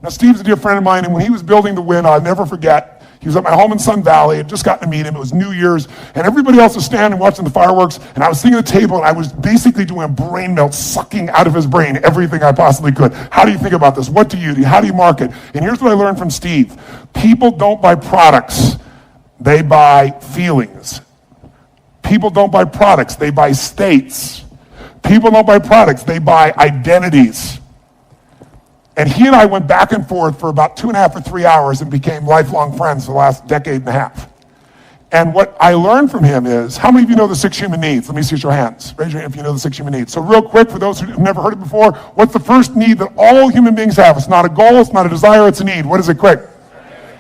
Now, Steve's a dear friend of mine, and when he was building the Win, I'll never forget, he was at my home in Sun Valley. I had just gotten to meet him. It was New Year's, and everybody else was standing watching the fireworks, and I was sitting at the table, and I was basically doing a brain melt, sucking out of his brain everything I possibly could. How do you think about this? What do you do? How do you market? And here's what I learned from Steve. People don't buy products. They buy feelings. People don't buy products. They buy states. People don't buy products. They buy identities. And he and I went back and forth for about 2.5 or 3 hours and became lifelong friends for the last decade and a half. And what I learned from him is, how many of you know the 6 human needs? Let me see your hands. Raise your hand if you know the 6 human needs. So real quick, for those who've never heard it before, what's the first need that all human beings have? It's not a goal, it's not a desire, it's a need. What is it, quick?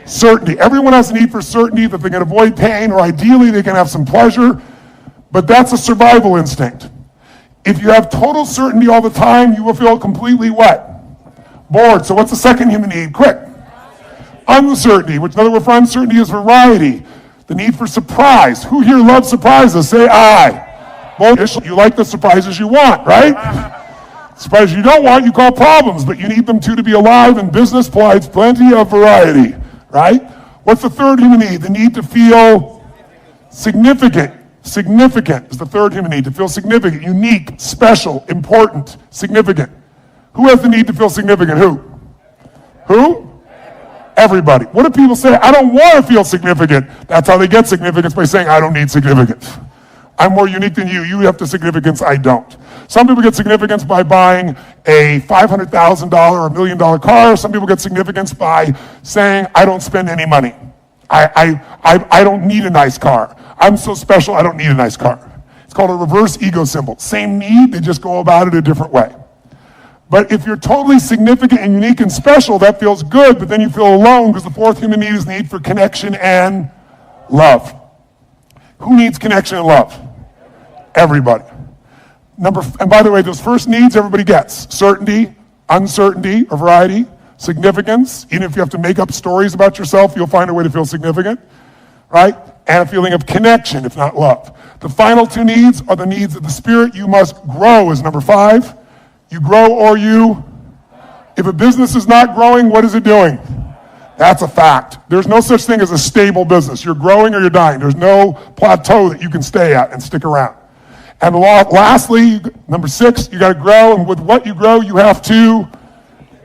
Certainty. Everyone has a need for certainty, that they can avoid pain, or ideally they can have some pleasure, but that's a survival instinct. If you have total certainty all the time, you will feel completely what? Bored. So what's the second human need? Quick. Uncertainty, which another word for uncertainty is variety. The need for surprise. Who here loves surprises? Say aye. Well, you like the surprises you want, right? Surprises you don't want, you call problems, but you need them too to be alive, and business provides plenty of variety, right? What's the third human need? The need to feel significant. Significant is the third human need, to feel significant, unique, special, important, significant. Who has the need to feel significant? Who? Everybody. What do people say? I don't want to feel significant. That's how they get significance, by saying, I don't need significance. I'm more unique than you. You have the significance, I don't. Some people get significance by buying a $500,000 or $1 million car. Some people get significance by saying, I don't spend any money. I don't need a nice car. I'm so special, I don't need a nice car. It's called a reverse ego symbol. Same need, they just go about it a different way. But if you're totally significant and unique and special, that feels good, but then you feel alone, because the fourth human need is the need for connection and love. Who needs connection and love? Everybody. And by the way, those first needs everybody gets. Certainty, uncertainty, or variety, significance. Even if you have to make up stories about yourself, you'll find a way to feel significant, right? And a feeling of connection, if not love. The final 2 needs are the needs of the spirit. You must grow is number 5. You grow or you. If a business is not growing, what is it doing? That's a fact. There's no such thing as a stable business. You're growing or you're dying. There's no plateau that you can stay at and stick around. And lastly, number 6, you got to grow, and with what you grow, you have to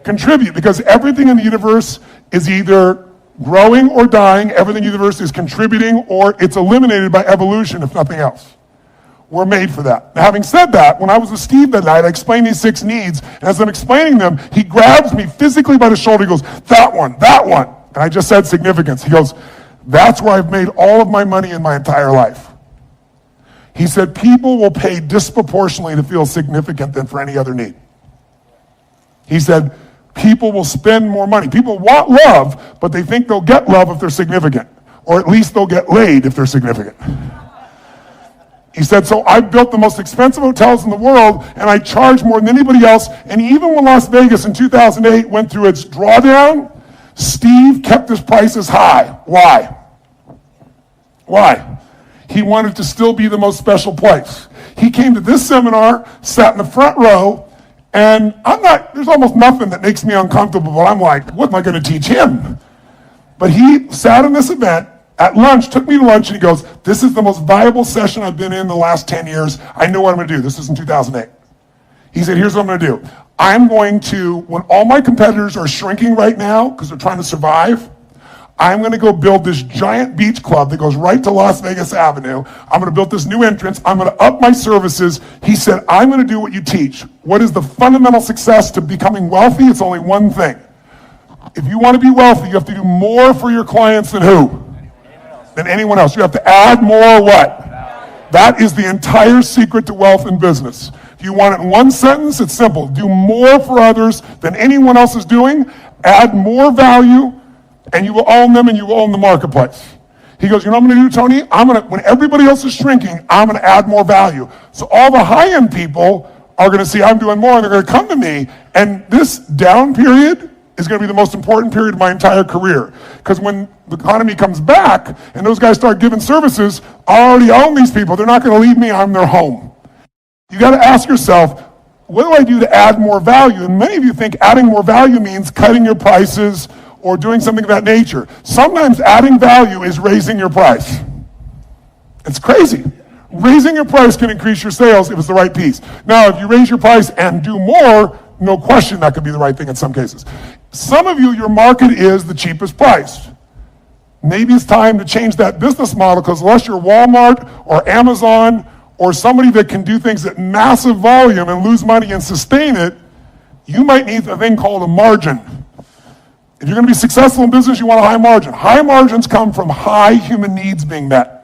contribute, because everything in the universe is either growing or dying. Everything in the universe is contributing, or it's eliminated by evolution, if nothing else. We're made for that. Now, having said that, when I was with Steve that night, I explained these 6 needs, and as I'm explaining them, he grabs me physically by the shoulder. He goes, that one. And I just said significance. He goes, that's where I've made all of my money in my entire life. He said, people will pay disproportionately to feel significant than for any other need. He said, people will spend more money. People want love, but they think they'll get love if they're significant, or at least they'll get laid if they're significant. He said, so I've built the most expensive hotels in the world, and I charge more than anybody else. And even when Las Vegas in 2008 went through its drawdown, Steve kept his prices high. Why? He wanted to still be the most special place. He came to this seminar, sat in the front row, and there's almost nothing that makes me uncomfortable, but I'm like, what am I going to teach him? But he sat in this event, at lunch, took me to lunch, and he goes, this is the most viable session I've been in the last 10 years. I know what I'm going to do. This is in 2008. He said, here's what I'm going to do. I'm going to, when all my competitors are shrinking right now because they're trying to survive, I'm going to go build this giant beach club that goes right to Las Vegas Avenue. I'm going to build this new entrance. I'm going to up my services. He said, I'm going to do what you teach. What is the fundamental success to becoming wealthy? It's only one thing. If you want to be wealthy, you have to do more for your clients than who? Than anyone else. You have to add more what? That is the entire secret to wealth in business. If you want it in one sentence, it's simple. Do more for others than anyone else is doing, add more value, and you will own them and you will own the marketplace. He goes, you know what I'm going to do, Tony? When everybody else is shrinking, I'm going to add more value. So all the high-end people are going to see I'm doing more, and they're going to come to me, and this down period is going to be the most important period of my entire career. Because when the economy comes back and those guys start giving services, I already own these people. They're not going to leave me. I'm their home. You got to ask yourself, what do I do to add more value? And many of you think adding more value means cutting your prices or doing something of that nature. Sometimes adding value is raising your price. It's crazy. Raising your price can increase your sales if it's the right piece. Now, if you raise your price and do more, no question that could be the right thing in some cases. Some of you, your market is the cheapest price. Maybe it's time to change that business model, because unless you're Walmart or Amazon or somebody that can do things at massive volume and lose money and sustain it, you might need a thing called a margin. If you're going to be successful in business, you want a high margin. High margins come from high human needs being met.